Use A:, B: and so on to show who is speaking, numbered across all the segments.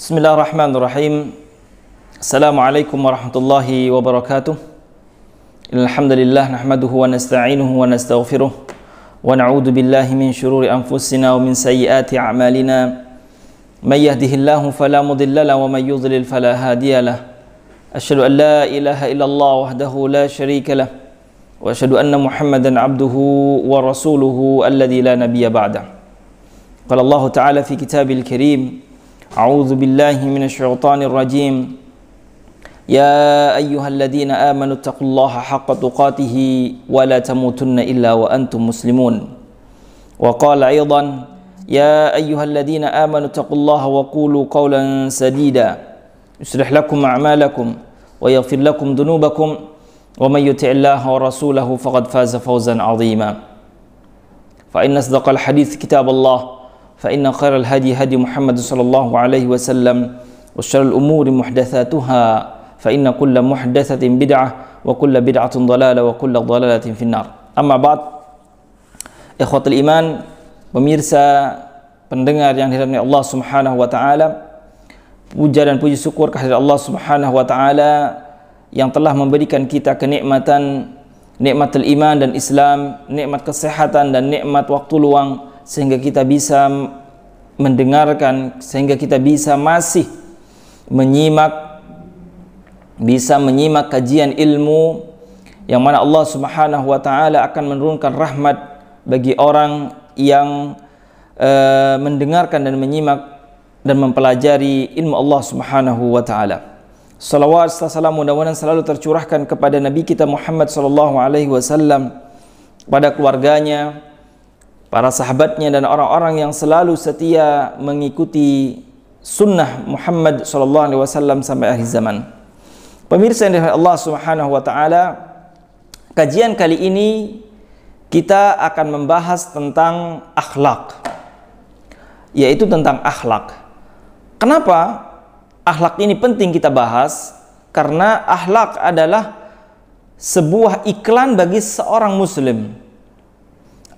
A: Bismillahirrahmanirrahim. Assalamualaikum warahmatullahi wabarakatuh. Alhamdulillah nahmaduhu wa nasta'inuhu wa nastaghfiruh wa na'udzu billahi min syururi anfusina wa min sayyiati a'malina. May yahdihillahu fala mudilla lahu wa may yudlil fala hadiya lahu. Asyhadu an la ilaha illallah wahdahu la syarika lahu wa asyhadu anna Muhammadan 'abduhu wa rasuluhu alladzi la nabiyya ba'dahu. Qala Allah ta'ala fi kitabil karim, A'udzu billahi minasyaitonir rajim. Ya ayyuhalladzina amanu taqullaha haqqa tuqatih wa la tamutunna illa wa antum muslimun. Wa qala aidan, ya ayyuhalladzina amanu taqullaha wa qulu qawlan sadida yuslih lakum a'malakum wa yaghfir lakum dhunubakum wa may yuti'illaha wa rasulahu faqad faza fawzan 'azima. Fa inna asdaqal hadits kitaballah فإن خير الهدي هدي محمد صلى الله عليه وسلم وشر الأمور محدثاتها فإن كل محدثة بدعة وكل بدعة ضلالة وكل ضلالة في النار. Amma ba'd, ikhwatul iman, pemirsa, pendengar yang dirahmati Allah Subhanahu wa taala, puja dan puji syukur kehadirat Allah Subhanahu wa taala yang telah memberikan kita kenikmatan nikmatul iman dan Islam, nikmat kesehatan dan nikmat waktu luang, sehingga kita bisa mendengarkan, sehingga kita bisa masih menyimak kajian ilmu yang mana Allah Subhanahu wa taala akan menurunkan rahmat bagi orang yang mendengarkan dan menyimak dan mempelajari ilmu Allah Subhanahu wa taala. Salawat serta salam mudah-mudahan selalu tercurahkan kepada Nabi kita Muhammad sallallahu alaihi wasallam, pada keluarganya, para sahabatnya, dan orang-orang yang selalu setia mengikuti sunnah Muhammad SAW sampai akhir zaman. Pemirsa yang dirahmati Allah Subhanahu wa taala, kajian kali ini kita akan membahas tentang akhlak, yaitu tentang akhlak. Kenapa akhlak ini penting kita bahas? Karena akhlak adalah sebuah iklan bagi seorang muslim.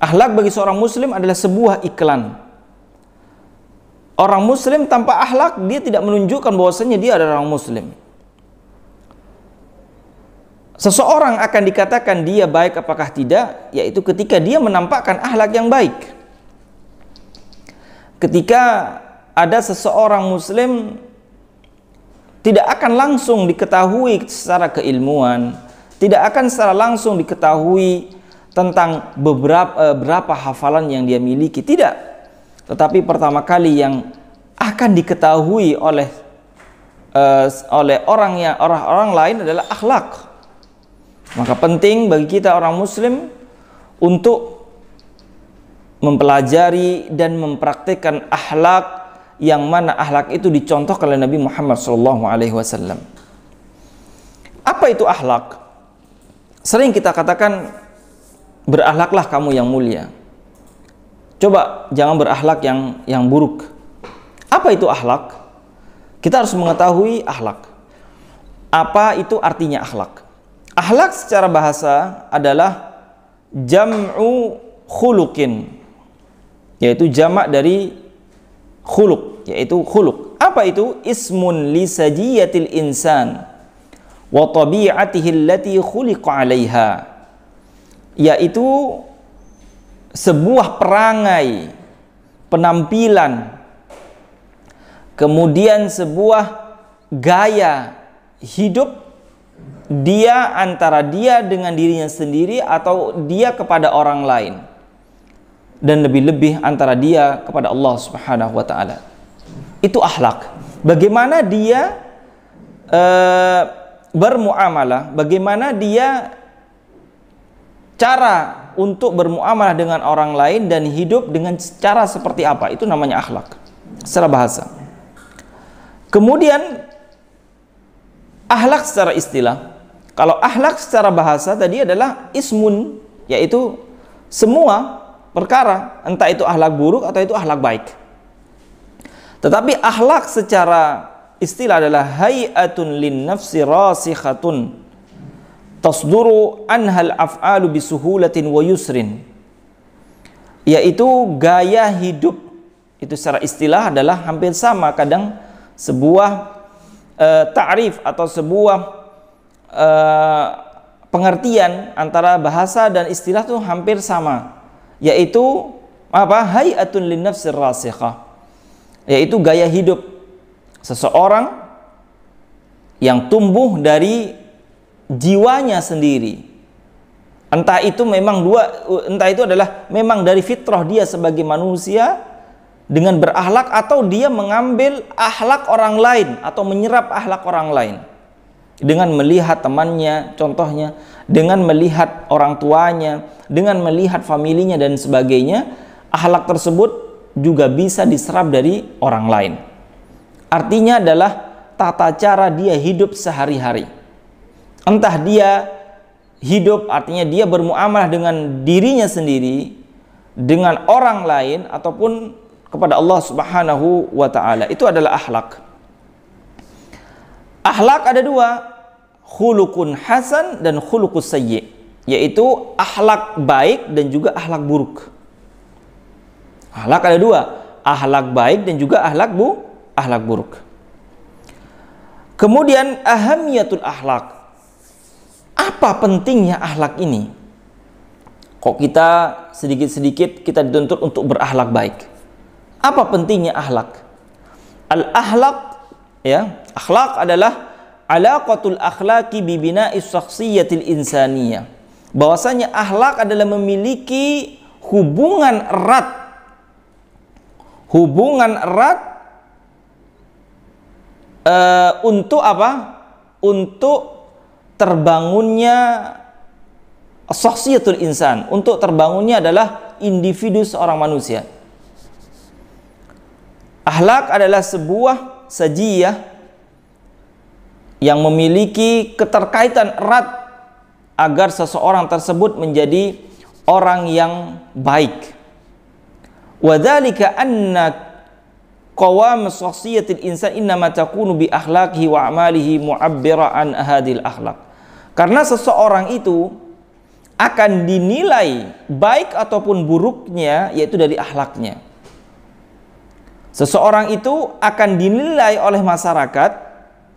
A: Akhlak bagi seorang muslim adalah sebuah iklan. Orang muslim tanpa akhlak, dia tidak menunjukkan bahwasanya dia adalah orang muslim. Seseorang akan dikatakan dia baik apakah tidak, yaitu ketika dia menampakkan akhlak yang baik. Ketika ada seseorang muslim, tidak akan langsung diketahui secara keilmuan, tidak akan secara langsung diketahui tentang berapa hafalan yang dia miliki, tidak. Tetapi pertama kali yang akan diketahui oleh orang lain adalah akhlak. Maka penting bagi kita orang muslim untuk mempelajari dan mempraktikkan akhlak yang mana akhlak itu dicontohkan oleh Nabi Muhammad SAW. Apa itu akhlak? Sering kita katakan, berakhlaklah kamu yang mulia. Coba jangan berakhlak yang buruk. Apa itu akhlak? Kita harus mengetahui akhlak. Apa itu artinya akhlak? Akhlak secara bahasa adalah jam'u khuluqin, yaitu jamak dari khuluq, yaitu khuluq. Apa itu? Ismun li sajiyatil insan wa tabi'atihi allati khuliqa 'alaiha, yaitu sebuah perangai, penampilan, kemudian sebuah gaya hidup dia, antara dia dengan dirinya sendiri atau dia kepada orang lain, dan lebih-lebih antara dia kepada Allah Subhanahu wa taala. Itu akhlak. Bagaimana dia bermuamalah, bagaimana dia cara untuk bermuamalah dengan orang lain dan hidup dengan cara seperti apa, itu namanya akhlak secara bahasa. Kemudian akhlak secara istilah. Kalau akhlak secara bahasa tadi adalah ismun, yaitu semua perkara, entah itu akhlak buruk atau itu akhlak baik. Tetapi akhlak secara istilah adalah hay'atun lin nafsi rasikhatun tasduru anhal af'alu bisuhulatin wa yusrin, yaitu gaya hidup. Itu secara istilah adalah hampir sama, kadang sebuah ta'rif atau sebuah pengertian antara bahasa dan istilah itu hampir sama, yaitu apa? Hay'atun linnafsir rasikhah, yaitu gaya hidup seseorang yang tumbuh dari jiwanya sendiri. Entah itu adalah memang dari fitrah dia sebagai manusia dengan berakhlak, atau dia mengambil akhlak orang lain atau menyerap akhlak orang lain dengan melihat temannya, contohnya dengan melihat orang tuanya, dengan melihat familinya dan sebagainya. Akhlak tersebut juga bisa diserap dari orang lain. Artinya adalah tata cara dia hidup sehari-hari. Entah dia hidup, artinya dia bermuamalah dengan dirinya sendiri, dengan orang lain, ataupun kepada Allah Subhanahu wa ta'ala. Itu adalah akhlak. Akhlak ada dua, khuluqun hasan dan khuluqus sayyi, yaitu akhlak baik dan juga akhlak buruk. Akhlak ada dua, akhlak baik dan juga akhlak buruk. Kemudian ahamiyatul akhlak. Apa pentingnya akhlak ini? Kok kita sedikit-sedikit kita dituntut untuk berakhlak baik? Apa pentingnya akhlak? Al-akhlak, ya, akhlak adalah alaqatul akhlaqi bi bina'is syakhsiyatil insaniyah. Bahwasanya akhlak adalah memiliki hubungan erat untuk apa? Untuk terbangunnya syakhsiyatul insan, untuk terbangunnya adalah individu seorang manusia. Akhlak adalah sebuah sajiyah yang memiliki keterkaitan erat agar seseorang tersebut menjadi orang yang baik. Wa dzalika anna qawam shakhsiyatil insan innama takunu bi akhlaqihi wa a'malihi mu'abbira an hadhil akhlaq. Karena seseorang itu akan dinilai baik ataupun buruknya yaitu dari akhlaknya. Seseorang itu akan dinilai oleh masyarakat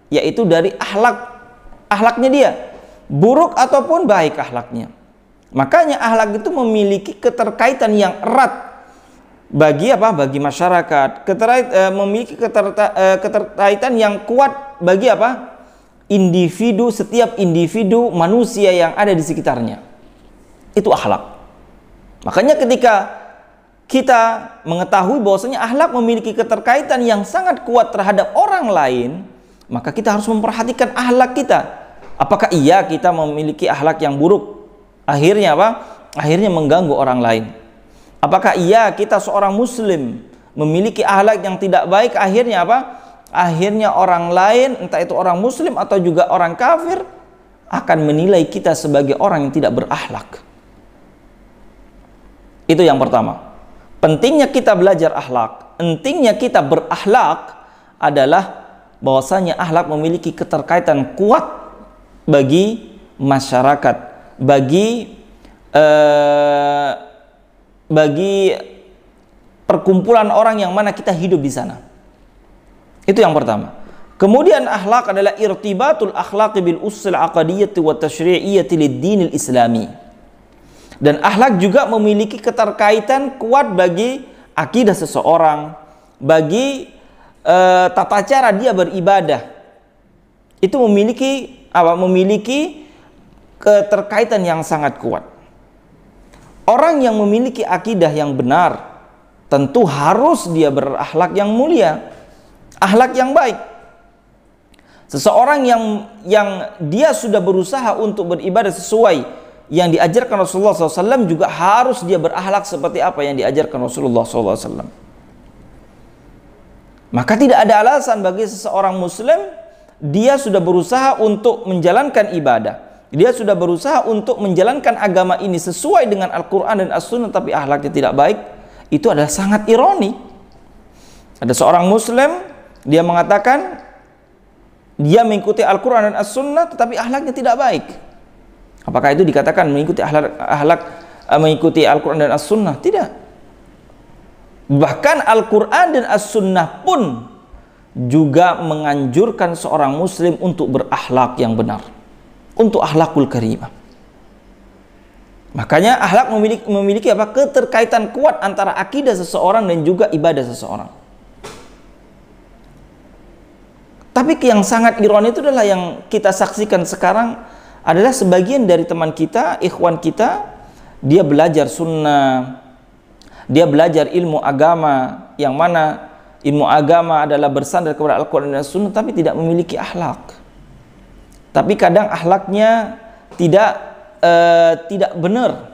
A: yaitu dari akhlaknya dia, buruk ataupun baik akhlaknya. Makanya akhlak itu memiliki keterkaitan yang erat bagi apa? Bagi masyarakat, memiliki keterkaitan yang kuat bagi apa? Individu, setiap individu manusia yang ada di sekitarnya. Itu akhlak. Makanya ketika kita mengetahui bahwasanya akhlak memiliki keterkaitan yang sangat kuat terhadap orang lain, maka kita harus memperhatikan akhlak kita. Apakah iya kita memiliki akhlak yang buruk? Akhirnya apa? Akhirnya mengganggu orang lain. Apakah iya kita seorang muslim memiliki akhlak yang tidak baik? Akhirnya apa? Akhirnya orang lain, entah itu orang muslim atau juga orang kafir, akan menilai kita sebagai orang yang tidak berakhlak. Itu yang pertama. Pentingnya kita belajar akhlak, pentingnya kita berakhlak adalah bahwasanya akhlak memiliki keterkaitan kuat bagi masyarakat, bagi perkumpulan orang yang mana kita hidup di sana. Itu yang pertama. Kemudian akhlak adalah irtibatul akhlaqi bil usul aqadiyyati wa tasyri'iyyati lid-dinil islami. Dan akhlak juga memiliki keterkaitan kuat bagi akidah seseorang, bagi tata cara dia beribadah. Itu memiliki keterkaitan yang sangat kuat. Orang yang memiliki akidah yang benar tentu harus dia berakhlak yang mulia, akhlak yang baik. Seseorang yang dia sudah berusaha untuk beribadah sesuai yang diajarkan Rasulullah SAW juga harus dia berakhlak seperti apa yang diajarkan Rasulullah SAW. Maka tidak ada alasan bagi seseorang muslim, dia sudah berusaha untuk menjalankan ibadah, dia sudah berusaha untuk menjalankan agama ini sesuai dengan Al-Quran dan As-Sunnah, tapi akhlaknya tidak baik. Itu adalah sangat ironi. Ada seorang muslim, dia mengatakan dia mengikuti Al-Quran dan As-Sunnah, tetapi akhlaknya tidak baik. Apakah itu dikatakan mengikuti mengikuti Al-Quran dan As-Sunnah? Tidak. Bahkan Al-Quran dan As-Sunnah pun juga menganjurkan seorang muslim untuk berakhlak yang benar, untuk akhlakul karimah. Makanya akhlak memiliki apa? Keterkaitan kuat antara akidah seseorang dan juga ibadah seseorang. Tapi yang sangat ironis itu adalah yang kita saksikan sekarang adalah sebagian dari teman kita, ikhwan kita, dia belajar sunnah, dia belajar ilmu agama, yang mana ilmu agama adalah bersandar kepada Al-Quran dan Sunnah, tapi tidak memiliki akhlak. Tapi kadang akhlaknya tidak benar.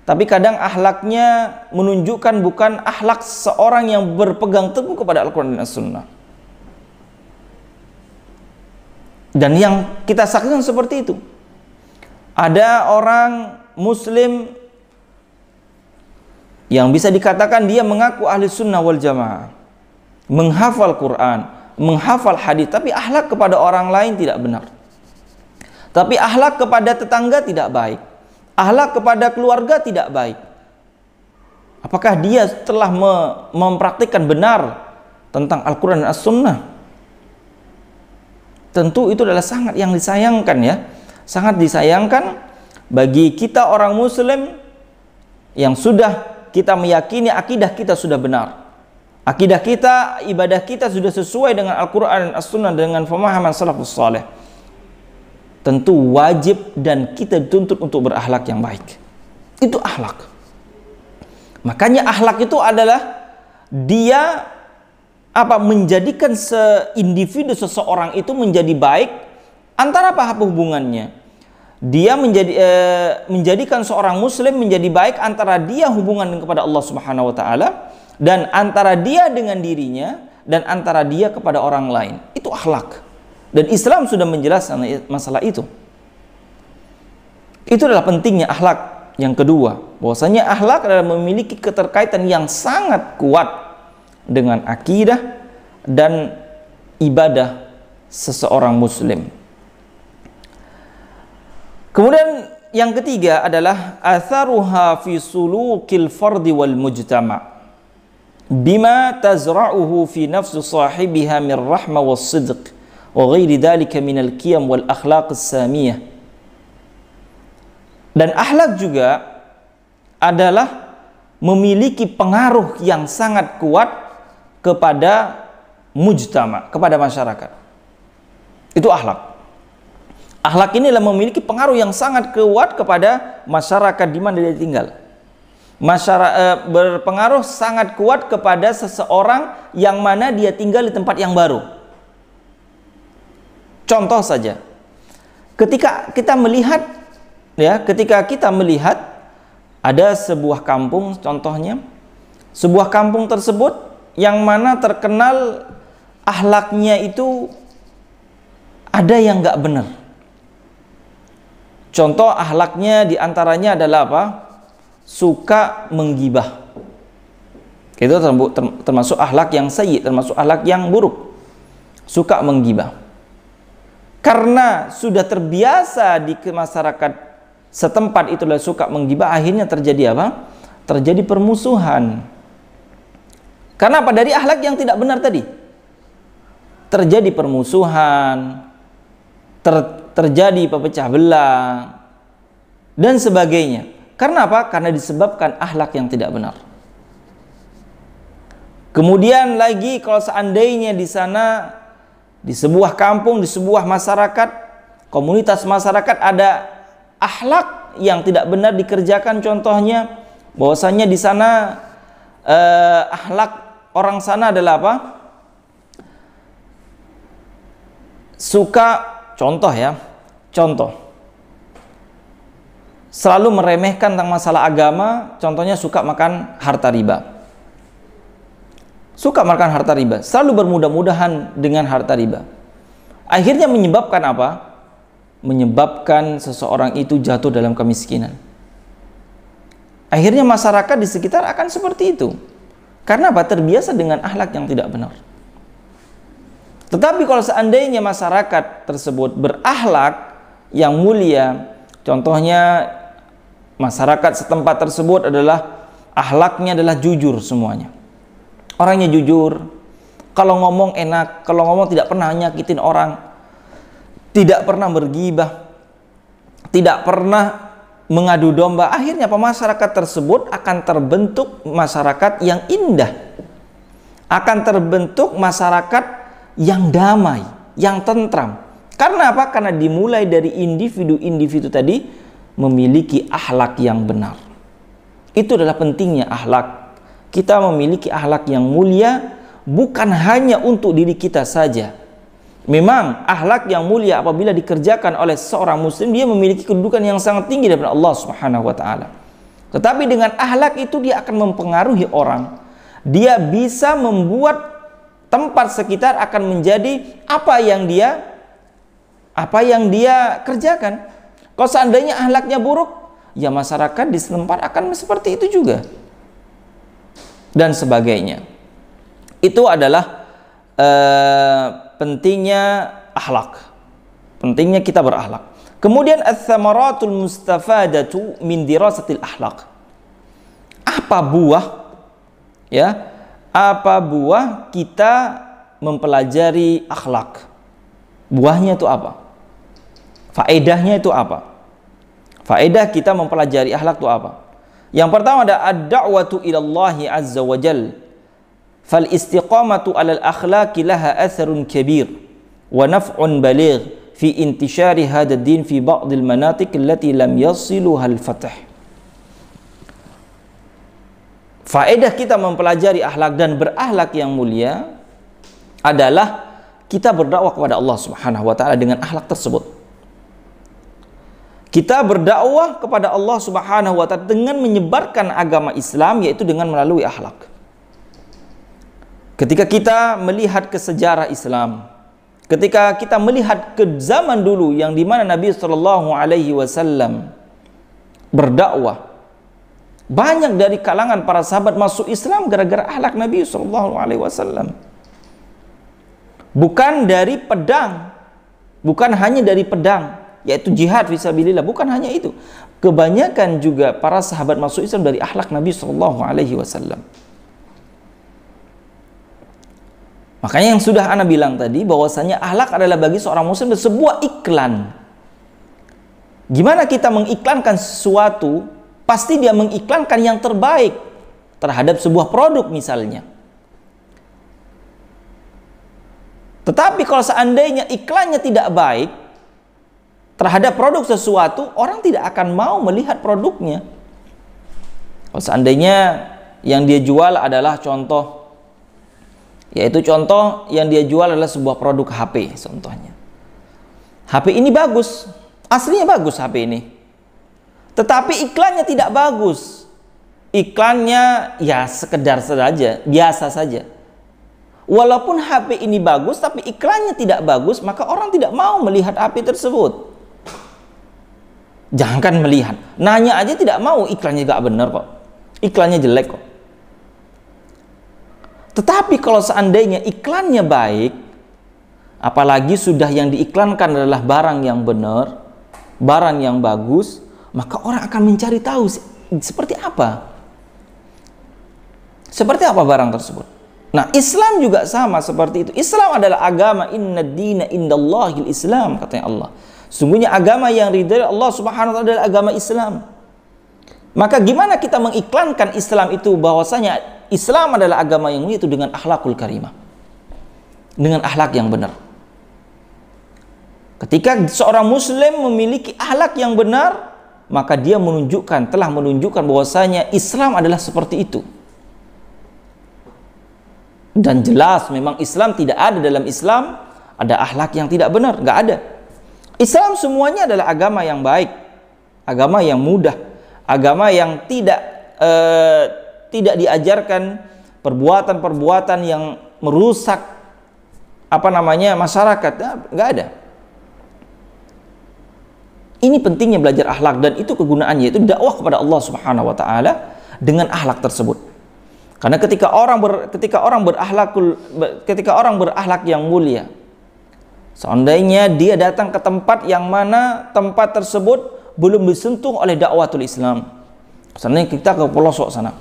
A: Tapi kadang akhlaknya menunjukkan bukan akhlak seorang yang berpegang teguh kepada Al-Quran dan Sunnah. Dan yang kita saksikan seperti itu. Ada orang muslim yang bisa dikatakan dia mengaku ahli sunnah wal jamaah, menghafal Quran, menghafal hadis, tapi akhlak kepada orang lain tidak benar. Tapi akhlak kepada tetangga tidak baik, akhlak kepada keluarga tidak baik. Apakah dia telah mempraktikkan benar tentang Al-Quran dan As-Sunnah? Tentu itu adalah sangat yang disayangkan ya. Sangat disayangkan bagi kita orang muslim yang sudah kita meyakini akidah kita sudah benar. Akidah kita, ibadah kita sudah sesuai dengan Al-Quran dan As-Sunnah, dengan pemahaman salafus saleh. Tentu wajib dan kita dituntut untuk berakhlak yang baik. Itu akhlak. Makanya akhlak itu adalah dia menjadikan individu seseorang itu menjadi baik. Antara apa hubungannya? Dia menjadikan seorang muslim menjadi baik antara dia hubungan kepada Allah Subhanahu wa taala, dan antara dia dengan dirinya, dan antara dia kepada orang lain. Itu akhlak. Dan Islam sudah menjelaskan masalah itu. Itu adalah pentingnya akhlak. Yang kedua, bahwasanya akhlak adalah memiliki keterkaitan yang sangat kuat dengan akidah dan ibadah seseorang muslim. Kemudian yang ketiga adalah atharuha fi sulukil fardi wal mujtama' bima tazra'uhu fi nafsi sahibiha min rahmah was sidq wa ghairi dhalika min al-qiyam wal akhlaq as-samiyah. Dan akhlak juga adalah memiliki pengaruh yang sangat kuat kepada mujtama, kepada masyarakat. Itu akhlak. Akhlak ini adalah memiliki pengaruh yang sangat kuat kepada masyarakat di mana dia tinggal. Berpengaruh sangat kuat kepada seseorang yang mana dia tinggal di tempat yang baru. Contoh saja, ketika kita melihat ada sebuah kampung, contohnya sebuah kampung tersebut yang mana terkenal akhlaknya itu ada yang nggak benar. Contoh akhlaknya diantaranya adalah apa? Suka menggibah. Itu termasuk akhlak yang sayyi, termasuk akhlak yang buruk. Suka menggibah. Karena sudah terbiasa di masyarakat setempat itulah suka menggibah, akhirnya terjadi apa? Terjadi permusuhan. Karena apa? Dari akhlak yang tidak benar tadi terjadi permusuhan, terjadi pecah belah dan sebagainya. Karena apa? Karena disebabkan akhlak yang tidak benar. Kemudian lagi kalau seandainya di sana, di sebuah kampung, di sebuah masyarakat, komunitas masyarakat ada akhlak yang tidak benar dikerjakan, contohnya bahwasanya di sana akhlak orang sana adalah apa? Suka, contoh selalu meremehkan tentang masalah agama, contohnya suka makan harta riba. Suka makan harta riba, selalu bermudah-mudahan dengan harta riba. Akhirnya menyebabkan apa? Menyebabkan seseorang itu jatuh dalam kemiskinan. Akhirnya masyarakat di sekitar akan seperti itu. Karena apa? Terbiasa dengan akhlak yang tidak benar. Tetapi kalau seandainya masyarakat tersebut berakhlak yang mulia, contohnya masyarakat setempat tersebut adalah akhlaknya adalah jujur semuanya. Orangnya jujur, kalau ngomong enak, kalau ngomong tidak pernah nyakitin orang, tidak pernah bergibah, tidak pernah mengadu domba. Akhirnya masyarakat tersebut akan terbentuk masyarakat yang indah, akan terbentuk masyarakat yang damai, yang tentram. Karena apa? Karena dimulai dari individu-individu tadi memiliki akhlak yang benar. Itu adalah pentingnya akhlak. Kita memiliki akhlak yang mulia bukan hanya untuk diri kita saja. Memang akhlak yang mulia apabila dikerjakan oleh seorang muslim, dia memiliki kedudukan yang sangat tinggi daripada Allah Subhanahu wa taala. Tetapi dengan akhlak itu dia akan mempengaruhi orang. Dia bisa membuat tempat sekitar akan menjadi apa yang dia kerjakan. Kalau seandainya akhlaknya buruk, ya masyarakat di setempat akan seperti itu juga. Dan sebagainya. Itu adalah pentingnya akhlak. Pentingnya kita berakhlak. Kemudian ats-tsamaratul mustafadatu min dirasatil akhlak. Apa buah? Ya, apa buah kita mempelajari akhlak? Buahnya itu apa? Faedahnya itu apa? Faedah kita mempelajari akhlak itu apa? Yang pertama ada ad-da'watu ilallahi azza wa jalla. Fal istiqamatu 'alal akhlaqi laha atharun kabir wa naf'un baligh fi intishari hadha ad-din fi ba'd al-manatiq allati lam yasiluha al-fath. Faedah kita mempelajari akhlak dan berakhlak yang mulia adalah kita berdakwah kepada Allah Subhanahu wa taala dengan akhlak tersebut. Kita berdakwah kepada Allah Subhanahu wa taala dengan menyebarkan agama Islam, yaitu dengan melalui akhlak. Ketika kita melihat ke sejarah Islam, ketika kita melihat ke zaman dulu yang dimana Nabi Shallallahu Alaihi Wasallam berdakwah, banyak dari kalangan para sahabat masuk Islam gara-gara akhlak Nabi Shallallahu Alaihi Wasallam. Bukan dari pedang, bukan hanya dari pedang, yaitu jihad fisabilillah, bukan hanya itu. Kebanyakan juga para sahabat masuk Islam dari akhlak Nabi Shallallahu Alaihi Wasallam. Makanya yang sudah ana bilang tadi, bahwasanya akhlak adalah bagi seorang muslim sebuah iklan. Gimana kita mengiklankan sesuatu? Pasti dia mengiklankan yang terbaik terhadap sebuah produk misalnya. Tetapi kalau seandainya iklannya tidak baik terhadap produk sesuatu, orang tidak akan mau melihat produknya. Kalau seandainya yang dia jual adalah contoh, yaitu contoh yang dia jual adalah sebuah produk HP contohnya. HP ini bagus, aslinya bagus HP ini, tetapi iklannya tidak bagus. Iklannya ya sekedar saja, biasa saja. Walaupun HP ini bagus, tapi iklannya tidak bagus, maka orang tidak mau melihat HP tersebut. Jangankan melihat, nanya aja tidak mau, iklannya gak benar kok, iklannya jelek kok. Tetapi kalau seandainya iklannya baik, apalagi sudah yang diiklankan adalah barang yang benar, barang yang bagus, maka orang akan mencari tahu seperti apa. Seperti apa barang tersebut. Nah, Islam juga sama seperti itu. Islam adalah agama, inna dina indallahil Islam, katanya Allah. Sungguhnya agama yang ridha Allah Subhanahu wa taala adalah agama Islam. Maka gimana kita mengiklankan Islam itu, bahwasanya Islam adalah agama yang mulia, itu dengan akhlakul karimah, dengan akhlak yang benar. Ketika seorang muslim memiliki akhlak yang benar, maka dia telah menunjukkan bahwasanya Islam adalah seperti itu. Dan jelas memang Islam tidak ada, dalam Islam ada akhlak yang tidak benar, nggak ada. Islam semuanya adalah agama yang baik, agama yang mudah, agama yang tidak diajarkan perbuatan-perbuatan yang merusak masyarakat. Nggak ada. Ini pentingnya belajar akhlak, dan itu kegunaannya itu dakwah kepada Allah Subhanahu wa taala dengan akhlak tersebut. Karena ketika orang berakhlak yang mulia, seandainya dia datang ke tempat yang mana tempat tersebut belum disentuh oleh dakwatul Islam, seandainya kita ke pelosok sana,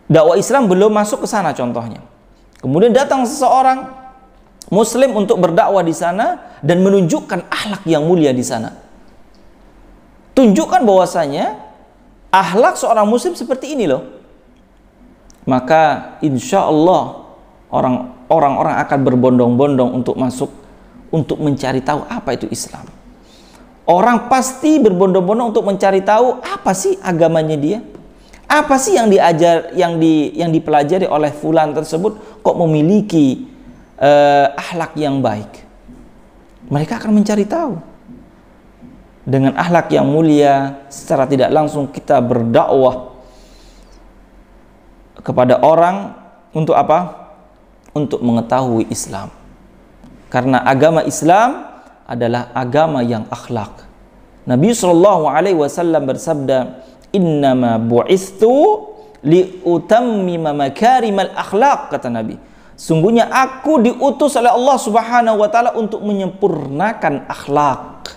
A: dakwah Islam belum masuk ke sana contohnya, Kemudian datang seseorang Muslim untuk berdakwah di sana dan menunjukkan akhlak yang mulia di sana. Tunjukkan bahwasanya akhlak seorang Muslim seperti ini loh. Maka insya Allah orang-orang akan berbondong-bondong untuk masuk, untuk mencari tahu apa itu Islam. Orang pasti berbondong-bondong untuk mencari tahu apa sih agamanya dia, apa sih yang diajar, yang dipelajari oleh fulan tersebut kok memiliki akhlak yang baik. Mereka akan mencari tahu. Dengan akhlak yang mulia, secara tidak langsung kita berdakwah kepada orang untuk apa? Untuk mengetahui Islam. Karena agama Islam adalah agama yang akhlak. Nabi SAW bersabda, "Innama bu'ithu liutammima makarimal akhlak," kata Nabi. Sungguhnya aku diutus oleh Allah Subhanahu wa taala untuk menyempurnakan akhlak.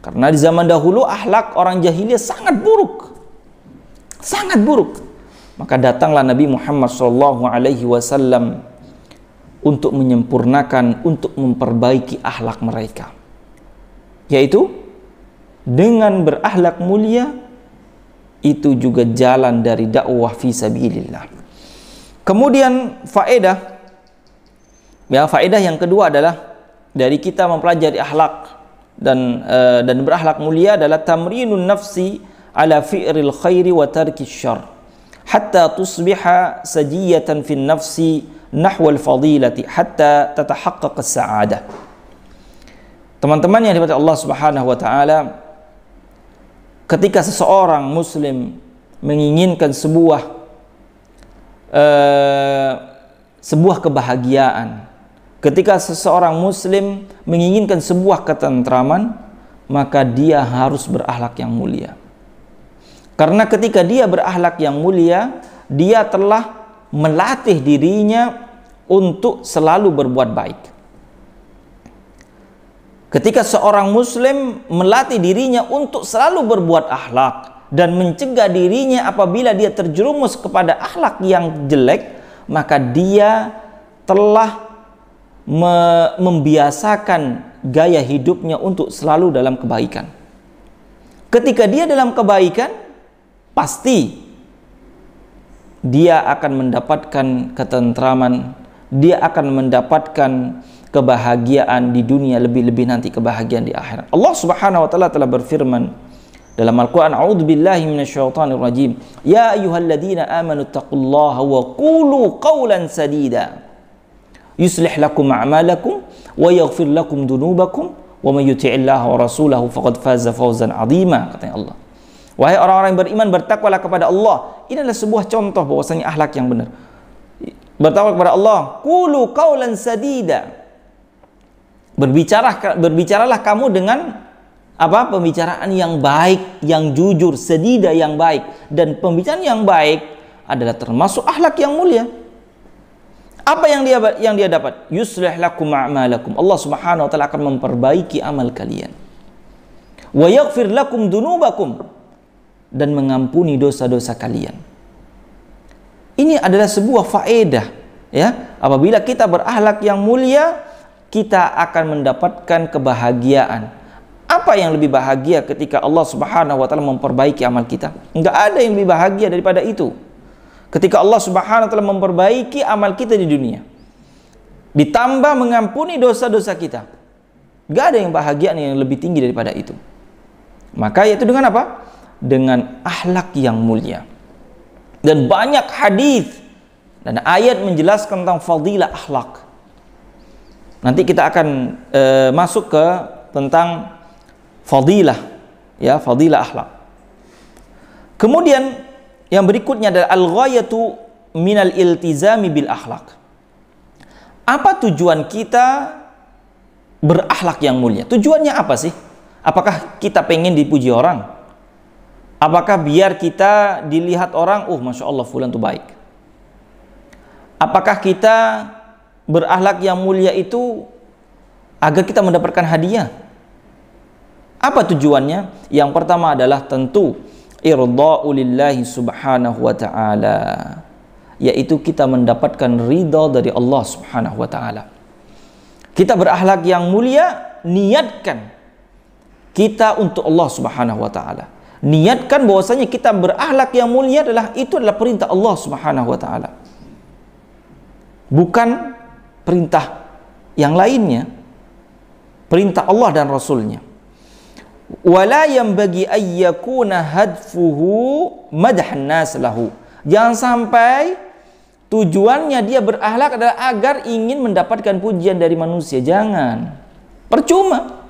A: Karena di zaman dahulu akhlak orang jahiliyah sangat buruk. Sangat buruk. Maka datanglah Nabi Muhammad SAW untuk menyempurnakan, untuk memperbaiki akhlak mereka. Yaitu dengan berakhlak mulia, itu juga jalan dari dakwah fi sabilillah. Kemudian faedah yang kedua adalah dari kita mempelajari akhlak dan berakhlak mulia adalah tamrinun nafsi ala fi'ril khairi wa tarkis syarr hatta tusbiha sajiyatan fin nafsi nahwal fadilati hatta tatahaqqaq as-sa'adah. Teman-teman yang diberkati Allah Subhanahu wa taala, ketika seseorang muslim menginginkan sebuah kebahagiaan, ketika seseorang muslim menginginkan sebuah ketentraman, maka dia harus berakhlak yang mulia. Karena ketika dia berakhlak yang mulia, dia telah melatih dirinya untuk selalu berbuat baik. Ketika seorang muslim melatih dirinya untuk selalu berbuat akhlak dan mencegah dirinya apabila dia terjerumus kepada akhlak yang jelek, maka dia telah membiasakan gaya hidupnya untuk selalu dalam kebaikan. Ketika dia dalam kebaikan, pasti dia akan mendapatkan ketentraman, dia akan mendapatkan kebahagiaan di dunia, lebih-lebih nanti kebahagiaan di akhirat. Allah Subhanahu wa taala telah berfirman dalam Al-Quran, "A'udzubillahi minasyaitonirrajim. Ya ayyuhalladzina amanu taqullaha wa qulu qawlan sadida. Yuslih lakum a'malakum wa yaghfir lakum dunubakum wa may yuti'illaha wa rasulahu faqad faza fawzan 'azima," katanya Allah. Wahai orang-orang yang beriman, bertakwalah kepada Allah. Ini adalah sebuah contoh bahwasanya akhlak yang benar. Bertakwa kepada Allah, qulu qawlan sadida. Berbicaralah kamu dengan pembicaraan yang baik, yang jujur, sedida yang baik. Dan pembicaraan yang baik adalah termasuk akhlak yang mulia. Apa yang dia dapat? Yuslih lakum a'malakum. Allah Subhanahu wa taala akan memperbaiki amal kalian. Wa yaghfir lakum dunubakum, dan mengampuni dosa-dosa kalian. Ini adalah sebuah faedah, ya. Apabila kita berakhlak yang mulia, kita akan mendapatkan kebahagiaan. Apa yang lebih bahagia ketika Allah Subhanahu wa taala memperbaiki amal kita? Enggak ada yang lebih bahagia daripada itu. Ketika Allah Subhanahu wa taala memperbaiki amal kita di dunia, ditambah mengampuni dosa-dosa kita, enggak ada yang bahagia yang lebih tinggi daripada itu. Maka yaitu dengan apa? Dengan akhlak yang mulia. Dan banyak hadis dan ayat menjelaskan tentang fadilah akhlak. Nanti kita akan masuk ke tentang fadilah, ya, fadilah akhlak. Kemudian yang berikutnya adalah al-ghayatu minal iltizami bil akhlak. Apa tujuan kita berakhlak yang mulia? Tujuannya apa sih? Apakah kita pengen dipuji orang? Apakah biar kita dilihat orang, Masya Allah fulan tuh baik? Apakah kita berakhlak yang mulia itu agar kita mendapatkan hadiah? Apa tujuannya? Yang pertama adalah tentu irda'u lillahi subhanahu wa ta'ala, yaitu kita mendapatkan ridha dari Allah Subhanahu wa taala. Kita berakhlak yang mulia, niatkan kita untuk Allah Subhanahu wa taala. Niatkan bahwasanya kita berakhlak yang mulia adalah perintah Allah Subhanahu wa taala. Bukan perintah yang lainnya. Perintah Allah dan Rasulnya. Wala yanbaghi ayyakuna hadfuhu madhan nas lahu. Jangan sampai tujuannya dia berakhlak adalah agar ingin mendapatkan pujian dari manusia. Jangan. Percuma.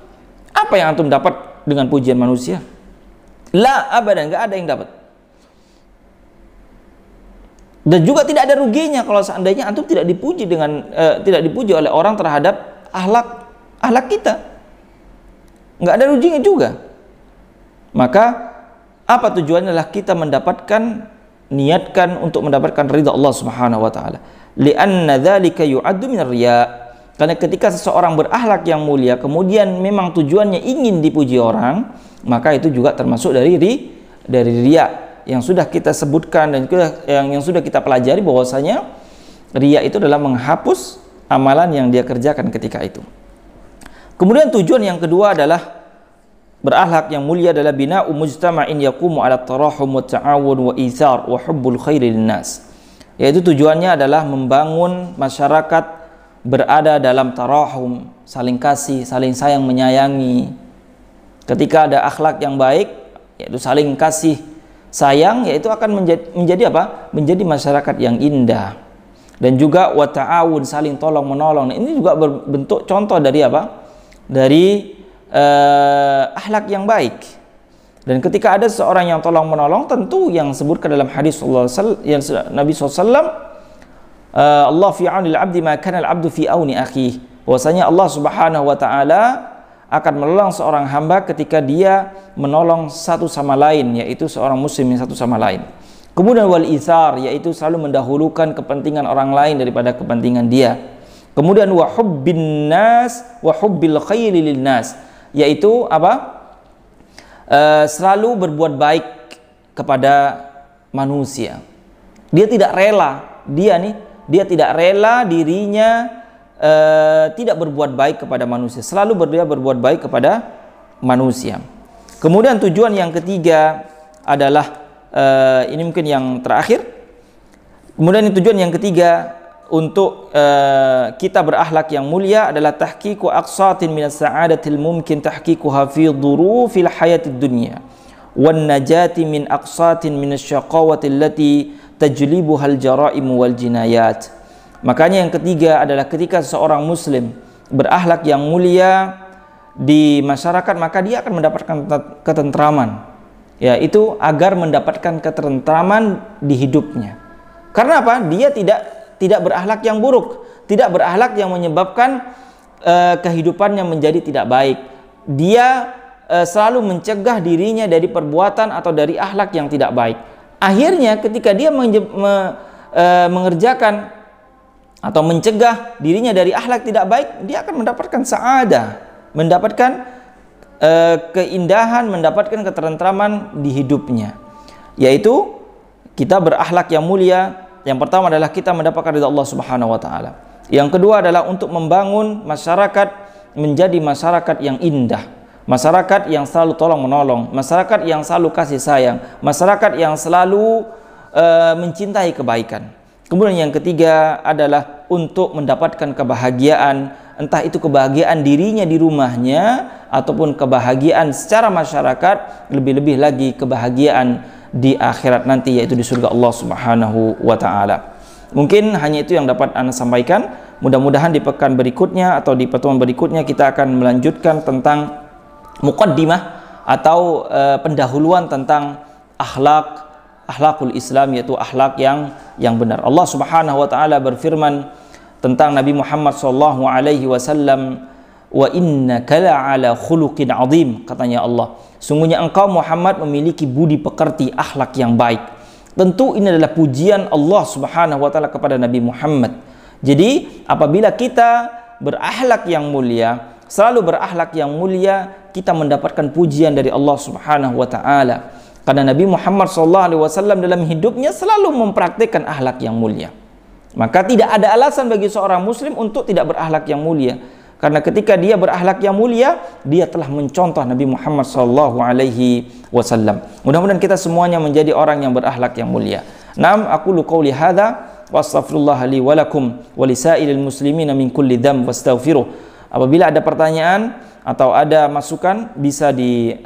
A: Apa yang antum dapat dengan pujian manusia? La abadan, enggak ada yang dapat. Dan juga tidak ada ruginya kalau seandainya antum tidak dipuji oleh orang terhadap akhlak kita. Enggak ada ruginya juga. Maka apa tujuannya adalah kita niatkan untuk mendapatkan ridha Allah Subhanahu wa taala. Li'anna dzalika yu'addu minar riya. Karena ketika seseorang berakhlak yang mulia kemudian memang tujuannya ingin dipuji orang, maka itu juga termasuk dari riya yang sudah kita sebutkan dan yang sudah kita pelajari bahwasanya riya itu adalah menghapus amalan yang dia kerjakan ketika itu. Kemudian tujuan yang kedua adalah berakhlak yang mulia adalah bina'u mujtama'in yaqumu 'ala tarahum wa ta'awun wa itsar wa hubbul khairi linnas. Yaitu tujuannya adalah membangun masyarakat berada dalam tarahum, saling kasih, saling sayang menyayangi. Ketika ada akhlak yang baik, yaitu saling kasih sayang, yaitu akan menjadi apa? Menjadi masyarakat yang indah. Dan juga wa ta'awun, saling tolong menolong. Ini juga berbentuk contoh dari apa? Dari akhlak yang baik. Dan ketika ada seorang yang tolong menolong, tentu yang disebutkan dalam hadis Nabi SAW, Allah fi aunil abdi ma kana al-abdu fi auni akhihi. Bahwasanya Allah Subhanahu wa taala akan menolong seorang hamba ketika dia menolong satu sama lain, yaitu seorang muslim yang satu sama lain. Kemudian wal itsar, yaitu selalu mendahulukan kepentingan orang lain daripada kepentingan dia. Kemudian wa hubbin nas wa hubbil khairi lin nas, yaitu apa? Selalu berbuat baik kepada manusia. Dia tidak rela, dia tidak rela dirinya tidak berbuat baik kepada manusia, selalu berbuat baik kepada manusia. Kemudian tujuan yang ketiga adalah ini mungkin yang terakhir. Kemudian tujuan yang ketiga untuk kita berakhlak yang mulia adalah tahqiqu aqsatin minas sa'adatil mumkin tahqiquha fi dhurufil hayatid dunya wan najati min aqsatin minasyaqawati allati tajlibuhal jara'im wal jinayat. Makanya yang ketiga adalah ketika seorang muslim berakhlak yang mulia di masyarakat, maka dia akan mendapatkan ketentraman, yaitu agar mendapatkan ketentraman di hidupnya. Karena apa? Dia tidak berakhlak yang buruk, tidak berakhlak yang menyebabkan kehidupannya menjadi tidak baik. Dia selalu mencegah dirinya dari perbuatan atau dari akhlak yang tidak baik. Akhirnya ketika dia mengerjakan atau mencegah dirinya dari akhlak tidak baik, dia akan mendapatkan sa'adah, mendapatkan keindahan, mendapatkan ketentraman di hidupnya. Yaitu kita berakhlak yang mulia. Yang pertama adalah kita mendapatkan ridha Allah Subhanahu wa taala. Yang kedua adalah untuk membangun masyarakat menjadi masyarakat yang indah, masyarakat yang selalu tolong menolong, masyarakat yang selalu kasih sayang, masyarakat yang selalu mencintai kebaikan. Kemudian yang ketiga adalah untuk mendapatkan kebahagiaan, entah itu kebahagiaan dirinya di rumahnya ataupun kebahagiaan secara masyarakat, lebih-lebih lagi kebahagiaan di akhirat nanti, yaitu di surga Allah Subhanahu wa taala. Mungkin hanya itu yang dapat Anda sampaikan. Mudah-mudahan di pekan berikutnya atau di pertemuan berikutnya kita akan melanjutkan tentang muqaddimah atau pendahuluan tentang akhlakul Islam, yaitu akhlak yang benar. Allah Subhanahu wa taala berfirman tentang Nabi Muhammad sallallahu alaihi wasallam, wa innaka la'ala khuluqin azim, katanya Allah, sungguhnya engkau Muhammad memiliki budi pekerti, akhlak yang baik. Tentu ini adalah pujian Allah Subhanahu wa taala kepada Nabi Muhammad. Jadi apabila kita berakhlak yang mulia, selalu berakhlak yang mulia, kita mendapatkan pujian dari Allah Subhanahu wa taala. Karena Nabi Muhammad SAW dalam hidupnya selalu mempraktikkan akhlak yang mulia. Maka tidak ada alasan bagi seorang muslim untuk tidak berakhlak yang mulia. Karena ketika dia berakhlak yang mulia, dia telah mencontoh Nabi Muhammad SAW. Mudah-mudahan kita semuanya menjadi orang yang berakhlak yang mulia. Naam, aqulu qouli hadza wa astaghfirullah li wa lakum wa lisairil muslimina min kulli dzamb wastaghfiruh. Apabila ada pertanyaan atau ada masukan, bisa di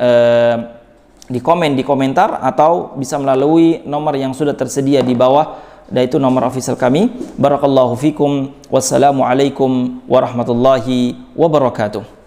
A: komen di komentar atau bisa melalui nomor yang sudah tersedia di bawah, yaitu nomor official kami. Barakallahu fikum. Wassalamualaikum warahmatullahi wabarakatuh.